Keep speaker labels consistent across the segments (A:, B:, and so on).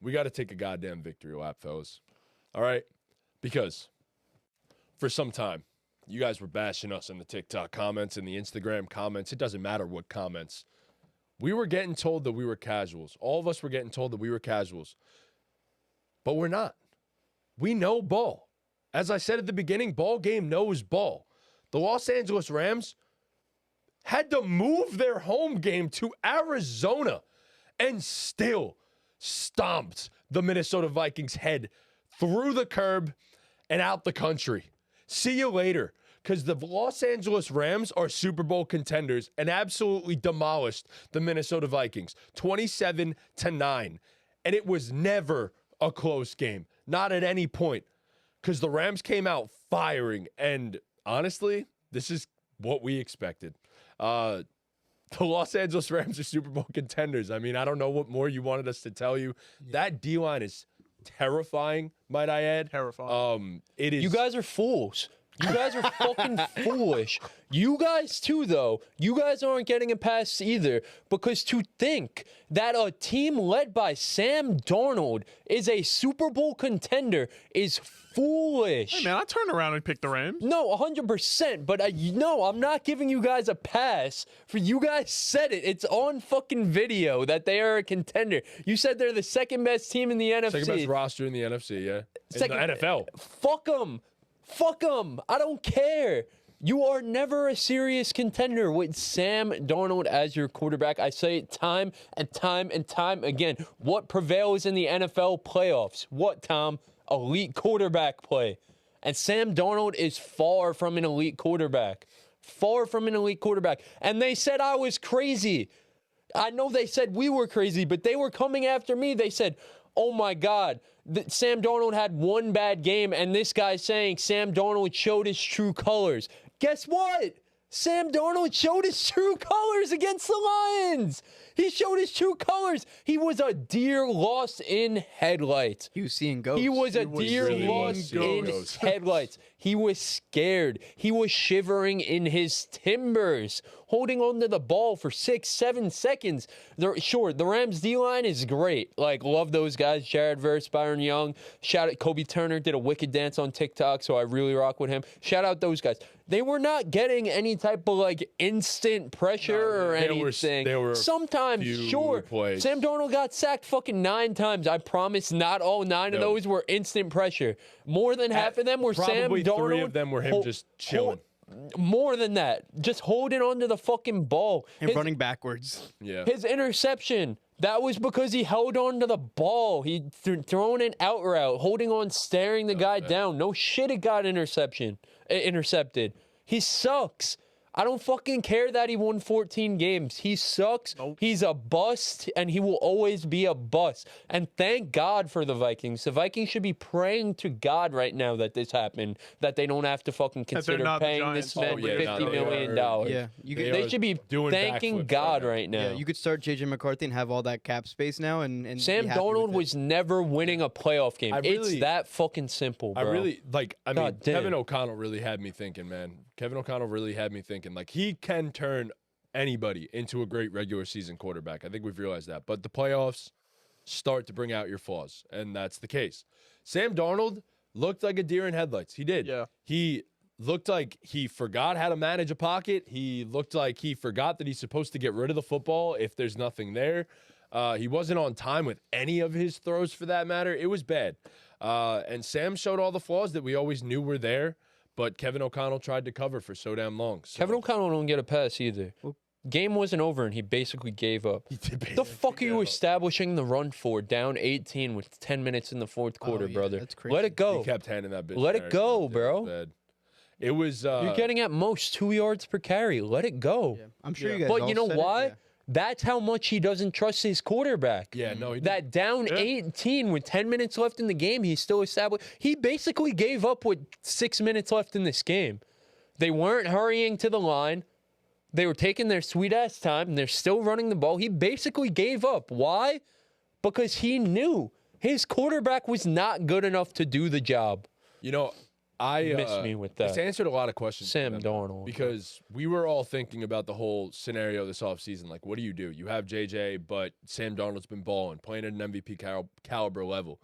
A: we got to take a goddamn victory lap, fellas. All right? Because for some time, you guys were bashing us in the TikTok comments and the Instagram comments. It doesn't matter what comments. We were getting told that we were casuals. All of us were getting told that we were casuals. But we're not. We know ball. As I said at the beginning, BallGame knows ball. The Los Angeles Rams had to move their home game to Arizona and still stomped the Minnesota Vikings head through the curb and out the country. See you later, because the Los Angeles Rams are Super Bowl contenders and absolutely demolished the Minnesota Vikings 27-9. And it was never a close game, not at any point, because the Rams came out firing. And honestly, this is what we expected. The Los Angeles Rams are Super Bowl contenders. I mean, I don't know what more you wanted us to tell you. Yeah. That D-line is terrifying, might I add.
B: Terrifying.
A: It is.
C: You guys are fools. You guys are fucking foolish. You guys, too, though, you guys aren't getting a pass either, because to think that a team led by Sam Darnold is a Super Bowl contender is foolish.
B: Hey, man, I turned around and picked the Rams.
C: No, 100%, but no, I'm not giving you guys a pass. For you guys said it. It's on fucking video that they are a contender. You said they're the second best team in the NFC.
A: Second best roster in the NFC, yeah. In the NFL.
C: Fuck them. Fuck them. I don't care. You are never a serious contender with Sam Darnold as your quarterback. I say it time and time and time again. What prevails in the NFL playoffs? What, Tom? Elite quarterback play. And Sam Darnold is far from an elite quarterback. Far from an elite quarterback. And they said I was crazy. I know they said we were crazy, but they were coming after me. They said, oh my God, Sam Darnold had one bad game, and this guy's saying Sam Darnold showed his true colors. Guess what? Sam Darnold showed his true colors against the Lions. He showed his true colors. He was a deer lost in headlights.
D: He was seeing ghosts.
C: He was a deer
A: really
C: lost in
A: ghosts.
C: headlights. He was scared. He was shivering in his timbers, holding onto the ball for 6-7 seconds. Sure, the Rams D-line is great. Like, love those guys. Jared Verse, Byron Young. Shout out Kobe Turner, did a wicked dance on TikTok, so I really rock with him. Shout out those guys. They were not getting any type of, like, instant pressure or anything.
A: They were
C: sometimes, sure.
A: Plays.
C: Sam Darnold got sacked fucking 9 times. I promise not all 9 of those were instant pressure. More than half of them were Sam Darnold.
A: Probably 3 of them were him just chilling.
C: More than that. Just holding onto the fucking ball.
D: And running backwards.
A: Yeah.
C: His interception, that was because he held on to the ball. He thrown an out route, holding on, staring the guy down. No shit, it got intercepted. He sucks. I don't fucking care that he won 14 games. He sucks. Nope. He's a bust, and he will always be a bust. And thank God for the Vikings. The Vikings should be praying to God right now that this happened, that they don't have to fucking consider paying this man $50 million.
D: Yeah,
C: they should be thanking God right now.
D: Yeah, you could start J.J. McCarthy and have all that cap space now. And
C: Sam Darnold was never winning a playoff game. It's that fucking simple, bro.
A: Kevin O'Connell really had me thinking, man. Kevin O'Connell really had me thinking. Like, he can turn anybody into a great regular season quarterback. I think we've realized that. But the playoffs start to bring out your flaws, and that's the case. Sam Darnold looked like a deer in headlights. He did.
B: Yeah.
A: He looked like he forgot how to manage a pocket. He looked like he forgot that he's supposed to get rid of the football if there's nothing there. He wasn't on time with any of his throws, for that matter. It was bad. And Sam showed all the flaws that we always knew were there. But Kevin O'Connell tried to cover for so damn long. So.
C: Kevin O'Connell don't get a pass either. Game wasn't over, and he basically gave up. The fuck are you establishing the run for? Down 18 with 10 minutes in the fourth quarter, brother.
D: That's crazy.
C: Let it go.
A: He kept handing that bitch.
C: Let it go, bro.
A: It was.
C: You're getting at most 2 yards per carry. Let it go.
D: Yeah. I'm sure you guys.
C: But you know why?
D: Yeah.
C: That's how much he doesn't trust his quarterback.
A: Yeah, no, he
C: that down 18 with 10 minutes left in the game, he's still established. He basically gave up with 6 minutes left in this game. They weren't hurrying to the line. They were taking their sweet-ass time, and they're still running the ball. He basically gave up. Why? Because he knew his quarterback was not good enough to do the job.
A: You know,
C: Miss me with
A: It's
C: that.
A: answered a lot of questions. for
C: Sam
A: them,
C: Darnold.
A: because we were all thinking about the whole scenario this offseason. Like, what do? You have JJ, but Sam Darnold's been balling, playing at an MVP caliber level.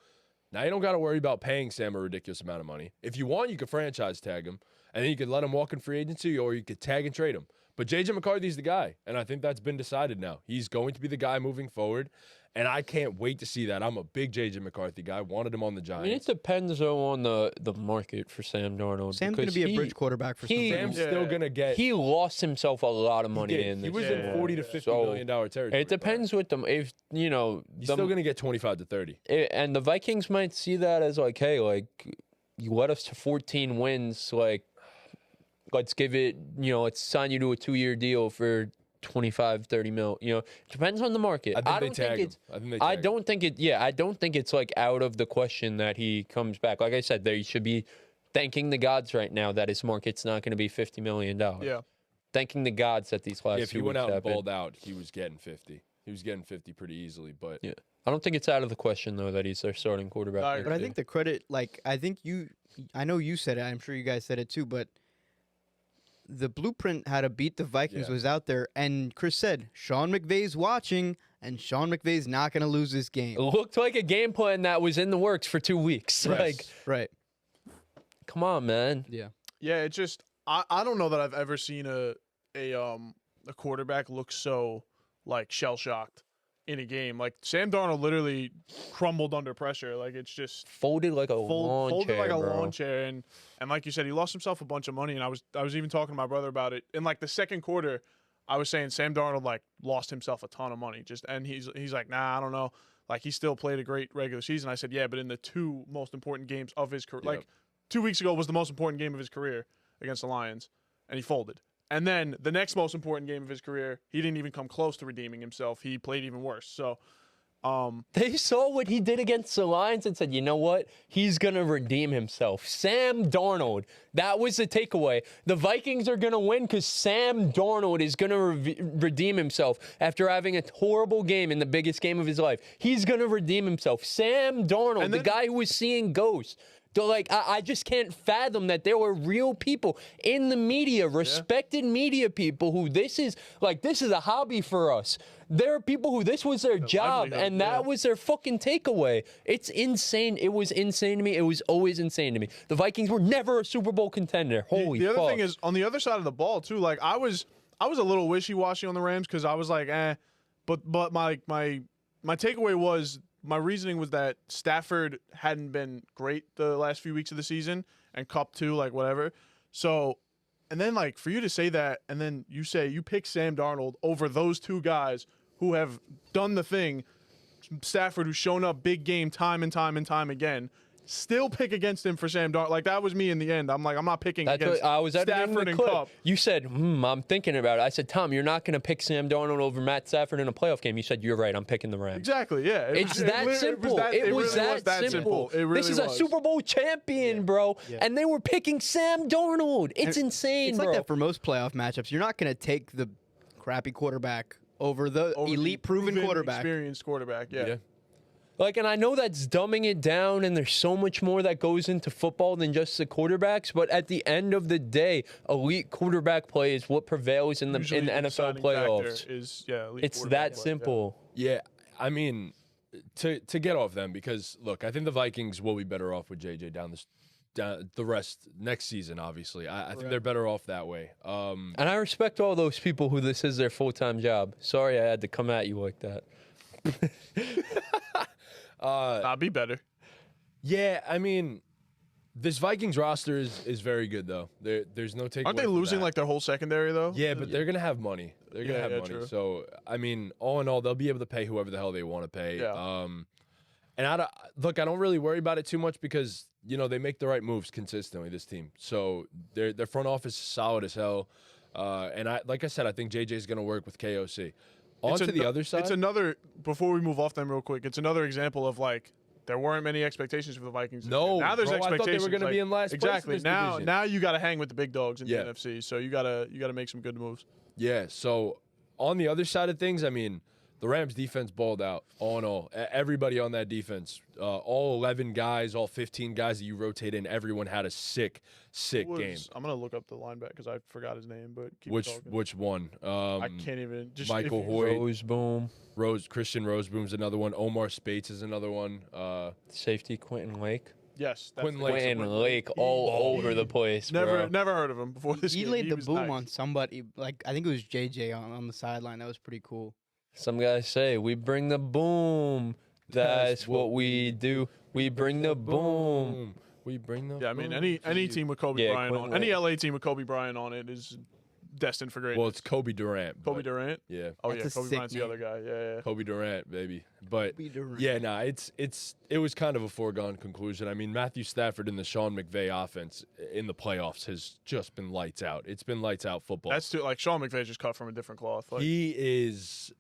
A: Now you don't got to worry about paying Sam a ridiculous amount of money. If you want, you could franchise tag him, and then you could let him walk in free agency, or you could tag and trade him. But JJ McCarthy's the guy, and I think that's been decided now. He's going to be the guy moving forward, and I can't wait to see that. I'm a big JJ McCarthy guy. Wanted him on the
C: I mean, it
A: Giants.
C: depends though on the market for Sam Darnold.
D: Sam's going to
C: because
D: be a bridge quarterback for some
C: he-
D: people.
A: Sam's still going to get.
C: He lost himself a lot of money in
A: He
C: this.
A: was in 40 to 50
C: So,
A: million dollar territory.
C: It depends with them. If you know,
A: He's still going to get 25 to 30.
C: and the Vikings might see that as like, hey, like you led us to 14 wins, like let's give it, let's sign you to a 2-year deal for 25, 30 mil. Depends on the market.
A: I think they tag him. I think they
C: I
A: tag him.
C: don't think it. Yeah, I don't think it's like out of the question that he comes back. Like I said, they should be thanking the gods right now that his market's not going to be $50 million.
B: Yeah.
C: Thanking the gods that these last
A: If he
C: 2
A: went
C: weeks
A: out and
C: happened.
A: balled out, he was getting 50. He was getting 50 pretty easily, but
C: Yeah, I don't think it's out of the question though that he's their starting quarterback.
B: I
C: next
D: But I
C: year.
D: think the credit, I know you said it. I'm sure you guys said it too, but the blueprint how to beat the Vikings
A: Yeah.
D: was out there. And Chris said, Sean McVay's watching, and Sean McVay's not going to lose this game.
C: It looked like a game plan that was in the works for 2 weeks.
A: Right.
C: Like,
D: Right.
C: come on, man.
D: Yeah.
B: Yeah, it just I don't know that I've ever seen a quarterback look so like shell shocked in a game. Like Sam Darnold literally crumbled under pressure. Like it's just
C: Folded like a lawn
B: folded
C: chair,
B: like a
C: bro.
B: lawn chair, and like you said, he lost himself a bunch of money. And I was even talking to my brother about it in like the second quarter. I was saying Sam Darnold like lost himself a ton of money. And he's like, nah, I don't know. Like he still played a great regular season. I said, yeah, but in the 2 most important games of his career,
A: Yep.
B: like 2 weeks ago was the most important game of his career against the Lions, and he folded. And then the next most important game of his career, he didn't even come close to redeeming himself. He played even worse. So,
C: They saw what he did against the Lions and said, you know what? He's going to redeem himself. Sam Darnold. That was the takeaway. The Vikings are going to win because Sam Darnold is going to redeem himself after having a horrible game in the biggest game of his life. He's going to redeem himself. Sam Darnold,
B: And
C: the
B: then-
C: guy who was seeing ghosts. They're like, I just can't fathom that there were real people in the media, respected media people who this is a hobby for us. There are people who this was their job
B: livelihood,
C: and that
B: yeah.
C: was their fucking takeaway. It's insane. It was insane to me. It was always insane to me. The Vikings were never a Super Bowl contender. Holy
B: the
C: fuck.
B: other thing is on the other side of the ball too. Like I was a little wishy-washy on the Rams because I was like, but my takeaway was. My reasoning was that Stafford hadn't been great the last few weeks of the season, and Cup too, like whatever. So, and then like for you to say that, and then you say you pick Sam Darnold over those 2 guys who have done the thing, Stafford who's shown up big game time and time and time again, still pick against him for Sam Darnold. Like that was me in the end. I'm like, I'm not picking
C: That's
B: against
C: what I was editing
B: Stafford
C: the
B: and
C: clip.
B: Cup.
C: You said, I'm thinking about it. I said, Tom, you're not going to pick Sam Darnold over Matt Stafford in a playoff game. You said, you're right. I'm picking the Rams.
B: Exactly, yeah.
C: It's that simple. It was that simple.
B: It really
C: This is a
B: was.
C: Super Bowl champion, bro.
D: Yeah.
C: And they were picking Sam Darnold. It's insane,
D: It's
C: bro.
D: like that for most playoff matchups. You're not going to take the crappy quarterback over the
B: Over the
D: elite proven quarterback.
B: experienced quarterback. Yeah.
C: Like, and I know that's dumbing it down, and there's so much more that goes into football than just the quarterbacks. But at the end of the day, elite quarterback play is what prevails in the
B: Usually
C: NFL
B: deciding
C: playoffs.
B: factor is, elite
C: It's
B: quarterback
C: that
B: play,
C: simple.
A: Yeah, I mean, to get off them, because look, I think the Vikings will be better off with JJ down the rest next season. Obviously, I think they're better off that way.
C: And I respect all those people who this is their full-time job. Sorry I had to come at you like that.
B: I'll be better.
A: Yeah, I mean, this Vikings roster is very good though. There's no takeaway.
B: Aren't they
A: from
B: losing
A: that.
B: like their whole secondary though?
A: Yeah, but they're gonna have money. They're gonna
B: Yeah,
A: have
B: yeah,
A: money.
B: true.
A: So I mean, all in all, they'll be able to pay whoever the hell they want to pay.
B: Yeah.
A: And I don't really worry about it too much because they make the right moves consistently. This team, so their front office is solid as hell. And like I said, I think JJ is gonna work with KOC. On to the other side.
B: It's another. Before we move off them real quick, it's another example of like there weren't many expectations for the Vikings. this
A: No,
B: year. Now there's
A: bro, I thought they were
B: expectations.
A: gonna be in last place in
B: exactly.
A: this
B: now,
A: division.
B: now you got to hang with the big dogs in
A: Yeah.
B: the NFC. So you gotta make some good moves.
A: Yeah. So on the other side of things, I mean, The Rams defense balled out, all in all. Everybody on that defense, all 11 guys, all 15 guys that you rotate in, everyone had a sick game.
B: I'm gonna look up the linebacker because I forgot his name. But keep
A: Which
B: talking.
A: one?
B: I can't even. Just
A: Michael Hoyt,
C: Roseboom,
A: Christian Roseboom's another one. Omar Spates is another one.
C: safety Quentin Lake.
B: Yes, that's
A: Quentin
B: the
A: Lake.
B: one.
C: Quentin Lake all over the place, bro.
B: Never heard of him before this
D: He
B: game.
D: laid the
B: was
D: boom
B: nice.
D: on somebody. Like I think it was JJ on the sideline. That was pretty cool.
C: Some guys say we bring the boom. That's what we do. We bring the boom.
A: We bring the
B: Yeah, I mean,
A: boom.
B: any team with Kobe
C: Yeah,
B: Bryant
C: Quentin
B: on, any
C: Lake.
B: LA team with Kobe Bryant on it is destined for greatness.
A: Well, it's Kobe Durant.
B: Kobe
A: but-
B: Durant.
A: Yeah.
B: Oh
D: That's
B: yeah,
D: a
B: Kobe
D: sick
B: Bryant's the
D: name.
B: other guy. Yeah.
A: Kobe Durant, baby. But
D: Kobe Durant.
A: yeah, nah, it was kind of a foregone conclusion. I mean, Matthew Stafford in the Sean McVay offense in the playoffs has just been lights out. It's been lights out football.
B: That's too, like Sean McVay's just cut from a different cloth. Like,
A: He is,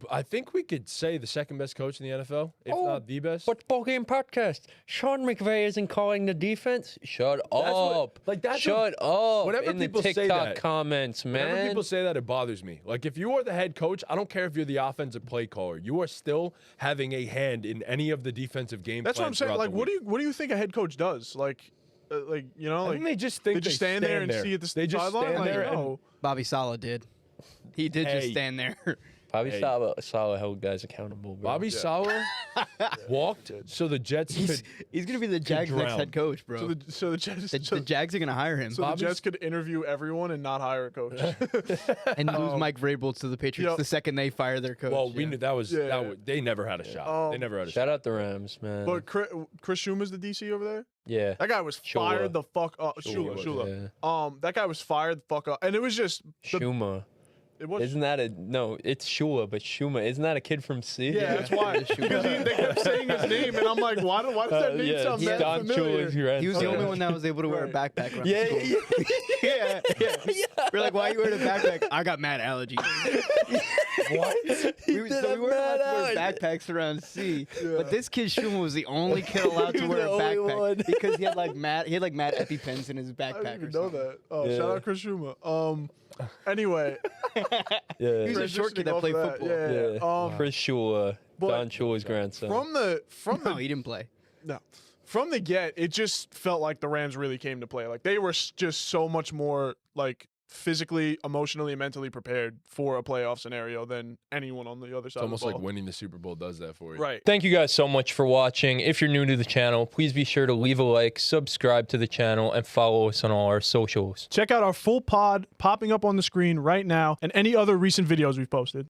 A: I think we could say, the second best coach in the NFL, if
C: Oh,
A: not the best.
C: But BallGame podcast. Sean McVay isn't calling the defense. Shut
A: what-
C: up.
A: like, that's
C: Shut up.
A: whenever
C: in the
A: people say
C: TikTok
A: that-
C: comments,
A: Whenever
C: man.
A: people say that, it bothers me. Like, if you are the head coach, I don't care if you're the offensive play caller. You are still having a hand in any of the defensive game
B: that's what I'm
A: plans
B: saying.
A: throughout
B: Like,
A: the
B: what
A: week.
B: do you think a head coach does? Like you know,
A: I
B: like
A: think they just think
B: they just stand there and see at the
A: They just
B: sideline.
A: stand
B: Like,
A: there and
B: no.
D: Bobby Saleh did. He did just
A: Hey.
D: stand there.
C: Bobby
A: Hey.
C: Saleh held guys accountable, bro.
A: Bobby Saleh walked so the Jets
D: He's
A: could.
D: he's gonna be the Jags' next
A: drown.
D: head coach, bro.
B: So the Jets,
D: The Jags are gonna hire him
B: so the
A: Bobby's-
B: Jets could interview everyone and not hire a coach.
D: and lose Mike Vrabel to the Patriots
B: Yo.
D: the second they fire their coach.
A: Well, we
D: Yeah.
A: knew that was
B: Yeah.
A: they never had a shot. They
B: Um,
A: never had a
C: Shout
A: shot.
C: out the Rams, man.
B: But Chris Schuma's the DC over there.
C: yeah.
B: That guy was
C: Shula.
B: fired the fuck up.
A: Shula,
B: Shula. That guy was fired the fuck up, and it was just
C: Shuma.
B: it was.
C: Isn't that no? It's Shula, but Shuma. Isn't that a kid from C?
B: Yeah, that's why. Because they kept saying his name, and I'm like, why does that name sound
C: it's
B: that
C: Don
B: familiar?
C: Shula's grandson.
D: He was the only
B: Okay.
D: one that was able to wear a
B: Right.
D: backpack. Around
C: Yeah,
D: school.
C: yeah.
D: yeah. We're like, why are you wearing a backpack? I got mad allergies.
A: What?
D: We
C: did
D: so
C: a
D: we weren't allowed to wear
C: mad
D: backpacks around C. But this kid Shuma was the only kid allowed to
C: He was
D: wear a
C: the only
D: backpack
C: one.
D: because he had like mad EpiPens in his
B: I
D: backpack.
B: didn't even
D: or
B: know
D: something.
B: that. Oh,
C: Yeah.
B: shout out Chris Schuma. Anyway,
C: Yeah.
D: He's a short kid that
B: transitioning
D: played
B: off of
D: football.
B: Yeah.
C: Yeah. Chris Shula,
B: but-
C: Don Shula's grandson.
B: From
D: No,
B: the
D: he didn't play.
B: no, from the get, it just felt like the Rams really came to play. Like they were just so much more like physically, emotionally, and mentally prepared for a playoff scenario than anyone on the other side.
A: It's almost
B: of the
A: like
B: ball.
A: winning the Super Bowl does that for you.
B: Right.
C: Thank you guys so much for watching. If you're new to the channel, please be sure to leave a like, subscribe to the channel, and follow us on all our socials.
B: Check out our full pod popping up on the screen right now and any other recent videos we've posted.